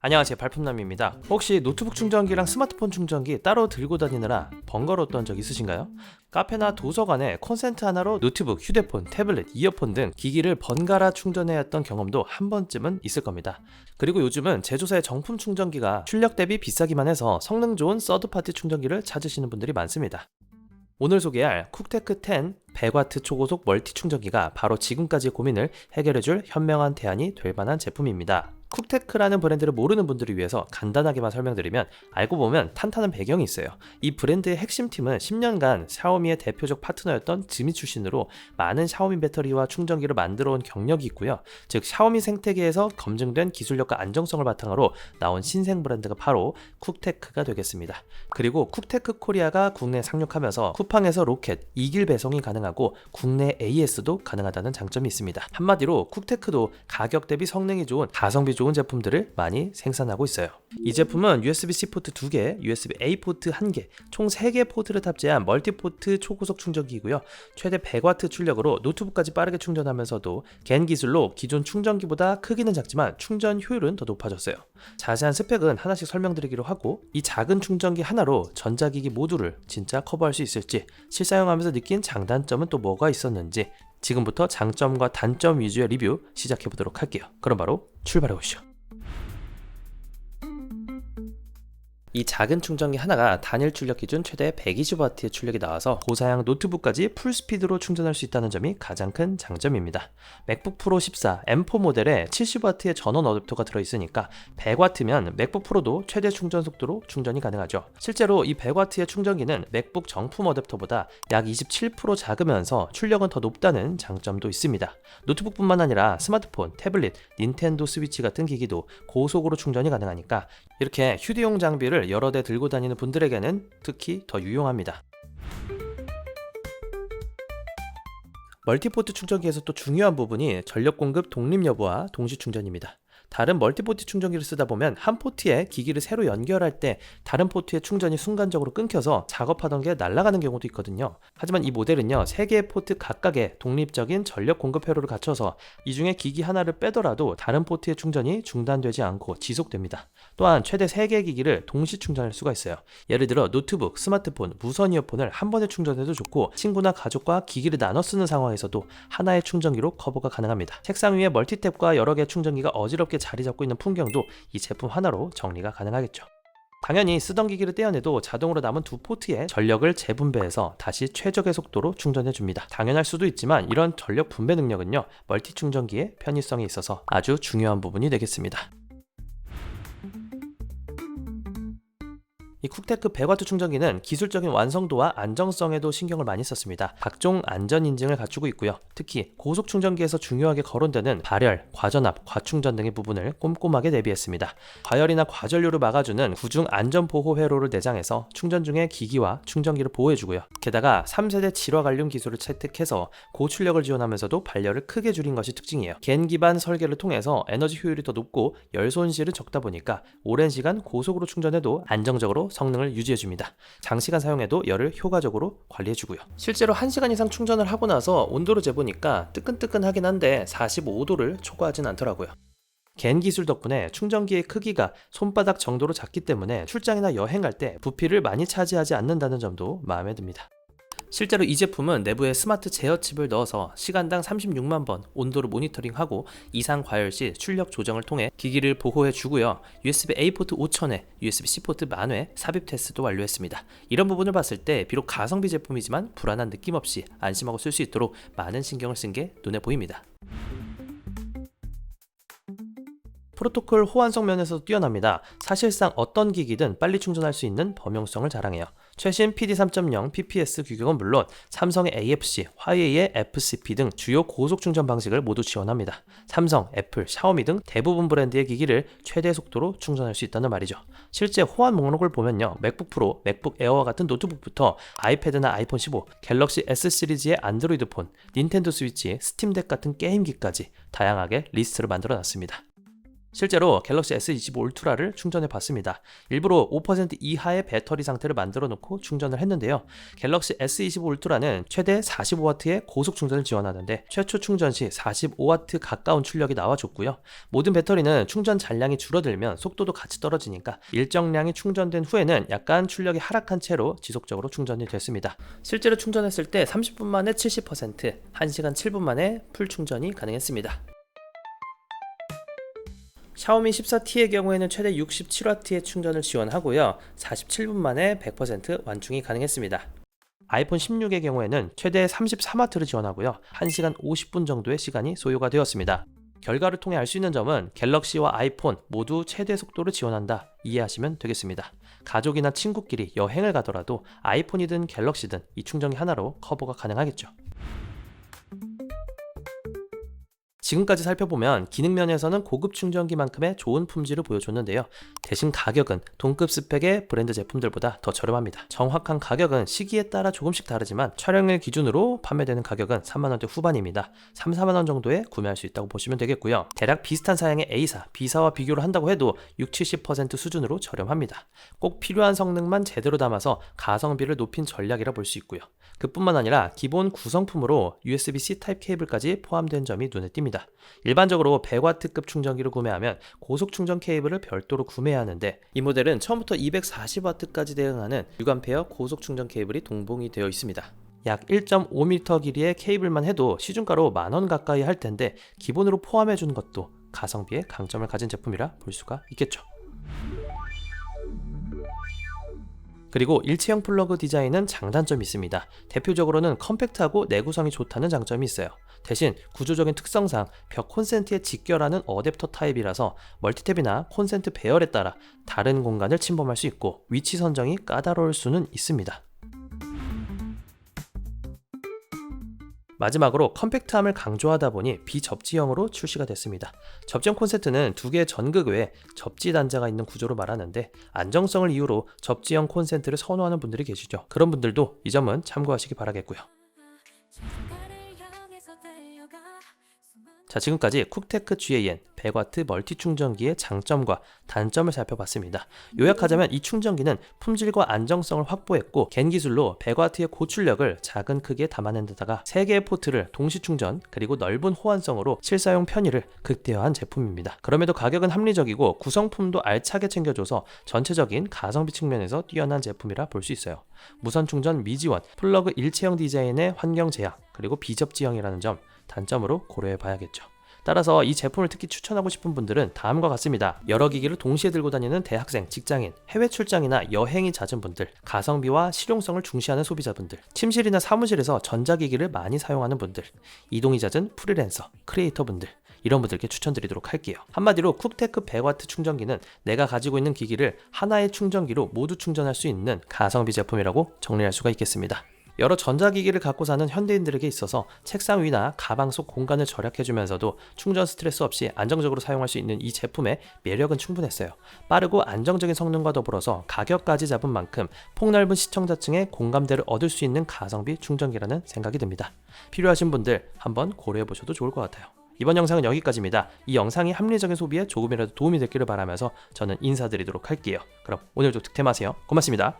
안녕하세요, 발품남입니다. 혹시 노트북 충전기랑 스마트폰 충전기 따로 들고 다니느라 번거로웠던 적 있으신가요? 카페나 도서관에 콘센트 하나로 노트북, 휴대폰, 태블릿, 이어폰 등 기기를 번갈아 충전해야 했던 경험도 한 번쯤은 있을 겁니다. 그리고 요즘은 제조사의 정품 충전기가 출력 대비 비싸기만 해서 성능 좋은 서드파티 충전기를 찾으시는 분들이 많습니다. 오늘 소개할 쿡테크 10 100W 초고속 멀티 충전기가 바로 지금까지의 고민을 해결해줄 현명한 대안이 될 만한 제품입니다. 쿡테크라는 브랜드를 모르는 분들을 위해서 간단하게만 설명드리면, 알고 보면 탄탄한 배경이 있어요. 이 브랜드의 핵심팀은 10년간 샤오미의 대표적 파트너였던 즈미 출신으로 많은 샤오미 배터리와 충전기를 만들어 온 경력이 있고요. 즉 샤오미 생태계에서 검증된 기술력과 안정성을 바탕으로 나온 신생 브랜드가 바로 쿡테크가 되겠습니다. 그리고 쿡테크 코리아가 국내에 상륙하면서 쿠팡에서 로켓, 2길 배송이 가능하고 국내 AS도 가능하다는 장점이 있습니다. 한마디로 쿡테크도 가격 대비 성능이 좋은, 가성비 좋은 제품들을 많이 생산하고 있어요. 이 제품은 USB-C 포트 2개, USB-A 포트 1개, 총 3개 포트를 탑재한 멀티포트 초고속 충전기이고요. 최대 100W 출력으로 노트북까지 빠르게 충전하면서도 겐 기술로 기존 충전기보다 크기는 작지만 충전 효율은 더 높아졌어요. 자세한 스펙은 하나씩 설명드리기로 하고, 이 작은 충전기 하나로 전자기기 모두를 진짜 커버할 수 있을지, 실사용하면서 느낀 장단점은 또 뭐가 있었는지, 지금부터 장점과 단점 위주의 리뷰 시작해보도록 할게요. 그럼 바로 출발해보시죠. 이 작은 충전기 하나가 단일 출력 기준 최대 120W의 출력이 나와서 고사양 노트북까지 풀스피드로 충전할 수 있다는 점이 가장 큰 장점입니다. 맥북 프로 14 M4 모델에 70W의 전원 어댑터가 들어있으니까 100W면 맥북 프로도 최대 충전 속도로 충전이 가능하죠. 실제로 이 100W의 충전기는 맥북 정품 어댑터보다 약 27% 작으면서 출력은 더 높다는 장점도 있습니다. 노트북뿐만 아니라 스마트폰, 태블릿, 닌텐도 스위치 같은 기기도 고속으로 충전이 가능하니까 이렇게 휴대용 장비를 여러 대 들고 다니는 분들에게는 특히 더 유용합니다. 멀티포트 충전기에서 또 중요한 부분이 전력 공급 독립 여부와 동시 충전입니다. 다른 멀티포트 충전기를 쓰다 보면 한 포트에 기기를 새로 연결할 때 다른 포트의 충전이 순간적으로 끊겨서 작업하던 게 날아가는 경우도 있거든요. 하지만 이 모델은요, 3개의 포트 각각의 독립적인 전력 공급 회로를 갖춰서 이 중에 기기 하나를 빼더라도 다른 포트의 충전이 중단되지 않고 지속됩니다. 또한 최대 3개의 기기를 동시 충전할 수가 있어요. 예를 들어 노트북, 스마트폰, 무선 이어폰을 한 번에 충전해도 좋고, 친구나 가족과 기기를 나눠 쓰는 상황에서도 하나의 충전기로 커버가 가능합니다. 책상 위에 멀티탭과 여러 개의 충전기가 어지럽게 자리 잡고 있는 풍경도 이 제품 하나로 정리가 가능하겠죠. 당연히 쓰던 기기를 떼어내도 자동으로 남은 두 포트에 전력을 재분배해서 다시 최적의 속도로 충전해줍니다. 당연할 수도 있지만 이런 전력 분배 능력은요, 멀티 충전기의 편의성에 있어서 아주 중요한 부분이 되겠습니다. 이 쿡테크 100W 충전기는 기술적인 완성도와 안정성에도 신경을 많이 썼습니다. 각종 안전 인증을 갖추고 있고요. 특히 고속 충전기에서 중요하게 거론되는 발열, 과전압, 과충전 등의 부분을 꼼꼼하게 대비했습니다. 과열이나 과전류를 막아주는 구중 안전 보호 회로를 내장해서 충전 중에 기기와 충전기를 보호해주고요. 게다가 3세대 질화 관련 기술을 채택해서 고출력을 지원하면서도 발열을 크게 줄인 것이 특징이에요. 겐 기반 설계를 통해서 에너지 효율이 더 높고 열 손실은 적다 보니까 오랜 시간 고속으로 충전해도 안정적으로 성능을 유지해줍니다. 장시간 사용해도 열을 효과적으로 관리해주고요. 실제로 1시간 이상 충전을 하고 나서 온도를 재보니까 뜨끈뜨끈하긴 한데 45도를 초과하진 않더라고요. 겐 기술 덕분에 충전기의 크기가 손바닥 정도로 작기 때문에 출장이나 여행 갈 때 부피를 많이 차지하지 않는다는 점도 마음에 듭니다. 실제로 이 제품은 내부에 스마트 제어 칩을 넣어서 시간당 36만 번 온도를 모니터링하고 이상 과열 시 출력 조정을 통해 기기를 보호해 주고요. USB-A 포트 5000회, USB-C 포트 10,000회 삽입 테스트도 완료했습니다. 이런 부분을 봤을 때 비록 가성비 제품이지만 불안한 느낌 없이 안심하고 쓸 수 있도록 많은 신경을 쓴 게 눈에 보입니다. 프로토콜 호환성 면에서도 뛰어납니다. 사실상 어떤 기기든 빨리 충전할 수 있는 범용성을 자랑해요. 최신 PD3.0 PPS 규격은 물론 삼성의 AFC, 화웨이의 FCP 등 주요 고속 충전 방식을 모두 지원합니다. 삼성, 애플, 샤오미 등 대부분 브랜드의 기기를 최대 속도로 충전할 수 있다는 말이죠. 실제 호환 목록을 보면요, 맥북 프로, 맥북 에어와 같은 노트북부터 아이패드나 아이폰 15, 갤럭시 S 시리즈의 안드로이드 폰, 닌텐도 스위치, 스팀덱 같은 게임기까지 다양하게 리스트를 만들어 놨습니다. 실제로 갤럭시 S25 울트라를 충전해 봤습니다. 일부러 5% 이하의 배터리 상태를 만들어 놓고 충전을 했는데요. 갤럭시 S25 울트라는 최대 45W의 고속 충전을 지원하는데 최초 충전 시 45W 가까운 출력이 나와줬고요. 모든 배터리는 충전 잔량이 줄어들면 속도도 같이 떨어지니까 일정량이 충전된 후에는 약간 출력이 하락한 채로 지속적으로 충전이 됐습니다. 실제로 충전했을 때 30분 만에 70%, 1시간 7분 만에 풀 충전이 가능했습니다. 샤오미 14T의 경우에는 최대 67W의 충전을 지원하고요. 47분 만에 100% 완충이 가능했습니다. 아이폰 16의 경우에는 최대 33W를 지원하고요. 1시간 50분 정도의 시간이 소요가 되었습니다. 결과를 통해 알 수 있는 점은 갤럭시와 아이폰 모두 최대 속도를 지원한다 이해하시면 되겠습니다. 가족이나 친구끼리 여행을 가더라도 아이폰이든 갤럭시든 이 충전기 하나로 커버가 가능하겠죠. 지금까지 살펴보면 기능 면에서는 고급 충전기만큼의 좋은 품질을 보여줬는데요. 대신 가격은 동급 스펙의 브랜드 제품들보다 더 저렴합니다. 정확한 가격은 시기에 따라 조금씩 다르지만 촬영일 기준으로 판매되는 가격은 3만원대 후반입니다. 3, 4만원 정도에 구매할 수 있다고 보시면 되겠고요. 대략 비슷한 사양의 A사, B사와 비교를 한다고 해도 60-70% 수준으로 저렴합니다. 꼭 필요한 성능만 제대로 담아서 가성비를 높인 전략이라 볼 수 있고요. 그뿐만 아니라 기본 구성품으로 USB-C 타입 케이블까지 포함된 점이 눈에 띕니다. 일반적으로 100W급 충전기를 구매하면 고속 충전 케이블을 별도로 구매해야 하는데 이 모델은 처음부터 240W까지 대응하는 6A 고속 충전 케이블이 동봉이 되어 있습니다. 약 1.5m 길이의 케이블만 해도 시중가로 만원 가까이 할 텐데 기본으로 포함해 주는 것도 가성비의 강점을 가진 제품이라 볼 수가 있겠죠. 그리고 일체형 플러그 디자인은 장단점이 있습니다. 대표적으로는 컴팩트하고 내구성이 좋다는 장점이 있어요. 대신 구조적인 특성상 벽 콘센트에 직결하는 어댑터 타입이라서 멀티탭이나 콘센트 배열에 따라 다른 공간을 침범할 수 있고 위치 선정이 까다로울 수는 있습니다. 마지막으로 컴팩트함을 강조하다 보니 비접지형으로 출시가 됐습니다. 접지형 콘센트는 두 개의 전극 외에 접지 단자가 있는 구조로 말하는데 안정성을 이유로 접지형 콘센트를 선호하는 분들이 계시죠. 그런 분들도 이 점은 참고하시기 바라겠고요. 자, 지금까지 쿡테크 GAN 100W 멀티 충전기의 장점과 단점을 살펴봤습니다. 요약하자면 이 충전기는 품질과 안정성을 확보했고 겐 기술로 100W의 고출력을 작은 크기에 담아낸 데다가 3개의 포트를 동시 충전 그리고 넓은 호환성으로 실사용 편의를 극대화한 제품입니다. 그럼에도 가격은 합리적이고 구성품도 알차게 챙겨줘서 전체적인 가성비 측면에서 뛰어난 제품이라 볼 수 있어요. 무선 충전 미지원, 플러그 일체형 디자인의 환경 제약, 그리고 비접지형이라는 점 단점으로 고려해 봐야겠죠. 따라서 이 제품을 특히 추천하고 싶은 분들은 다음과 같습니다. 여러 기기를 동시에 들고 다니는 대학생, 직장인, 해외 출장이나 여행이 잦은 분들, 가성비와 실용성을 중시하는 소비자분들, 침실이나 사무실에서 전자기기를 많이 사용하는 분들, 이동이 잦은 프리랜서, 크리에이터분들, 이런 분들께 추천드리도록 할게요. 한마디로 쿡테크 100W 충전기는 내가 가지고 있는 기기를 하나의 충전기로 모두 충전할 수 있는 가성비 제품이라고 정리할 수가 있겠습니다. 여러 전자기기를 갖고 사는 현대인들에게 있어서 책상 위나 가방 속 공간을 절약해주면서도 충전 스트레스 없이 안정적으로 사용할 수 있는 이 제품의 매력은 충분했어요. 빠르고 안정적인 성능과 더불어서 가격까지 잡은 만큼 폭넓은 시청자층의 공감대를 얻을 수 있는 가성비 충전기라는 생각이 듭니다. 필요하신 분들 한번 고려해보셔도 좋을 것 같아요. 이번 영상은 여기까지입니다. 이 영상이 합리적인 소비에 조금이라도 도움이 됐기를 바라면서 저는 인사드리도록 할게요. 그럼 오늘도 득템하세요. 고맙습니다.